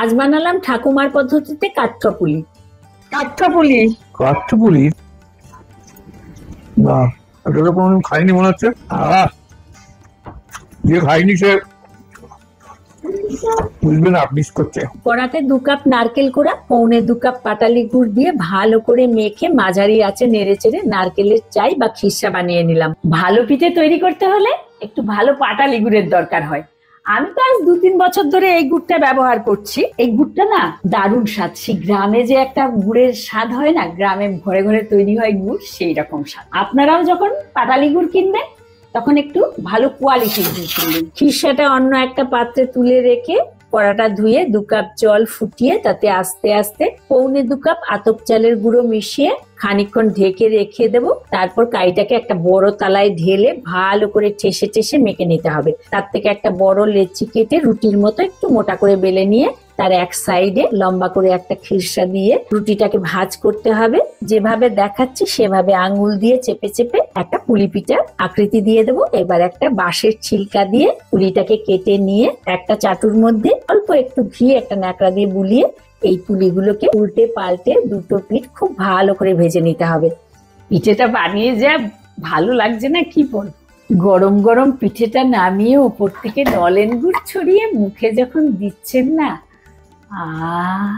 আজ বানালাম ঠাকুমার পদ্ধতিতে কাঠঠপুলি। কাঠঠপুলি? কাঠঠপুলি, না এটা তো কোনোদিন খাইনি মনে হচ্ছে। যে খাইনি সে বুঝবে না মিস করছে। কড়াতে 2 কাপ নারকেল কোড়া, 1.25 কাপ পাটালি গুড় দিয়ে ভালো করে মেখে মাঝারি আঁচে নেড়ে চেড়ে নারকেলের চাই বা খিরসা বানিয়ে নিলাম। ভালো পিঠে তৈরি করতে হলে একটু ভালো পাটালি গুড়ের দরকার হয়। আমি তো আজ 2-3 বছর ধরে এই গুড়টা ব্যবহার করছি। এই গুড়টা না দারুণ স্বাদ। সেই গ্রামে যে একটা গুড়ের স্বাদ হয় না, গ্রামে ঘরে ঘরে তৈরি হয় গুড়, সেই রকম স্বাদ। আপনারাও যখন পাটালি গুড় কিনবেন তখন একটু ভালো কোয়ালিটির গুড় কিনবেন। খিরসাটা অন্য একটা পাত্রে তুলে রেখে কড়াটা ধুয়ে 2 কাপ জল ফুটিয়ে তাতে আস্তে আস্তে 1.25 কাপ আতপ চালের গুঁড়ো মিশিয়ে খানিকক্ষণ ঢেকে রেখে দেবো। তারপর কাইটাকে একটা বড় তালায় ঢেলে ভালো করে ঠেসে ঠেসে মেখে নিতে হবে। তার থেকে একটা বড় লেচি কেটে রুটির মতো একটু মোটা করে বেলে নিয়ে তার এক সাইডে লম্বা করে একটা খিরসা দিয়ে রুটিটাকে ভাঁজ করতে হবে। যেভাবে দেখাচ্ছি সেভাবে আঙ্গুল দিয়ে চেপে চেপে একটা পুলি পিঠার আকৃতি দিয়ে দেবো। এবার একটা বাঁশের ছিলকা দিয়ে পুলিটাকে কেটে নিয়ে একটা চাটুর মধ্যে অল্প একটু ঘি একটা ন্যাকড়া দিয়ে বুলিয়ে এই পুলিগুলোকে উল্টে পাল্টে দুটো পিঠ খুব ভালো করে ভেজে নিতে হবে। পিঠেটা বানিয়ে যা ভালো লাগছে না কি বল। গরম গরম পিঠেটা নামিয়ে উপর থেকে নলেন গুড় ছড়িয়ে মুখে যখন দিচ্ছেন না, আহ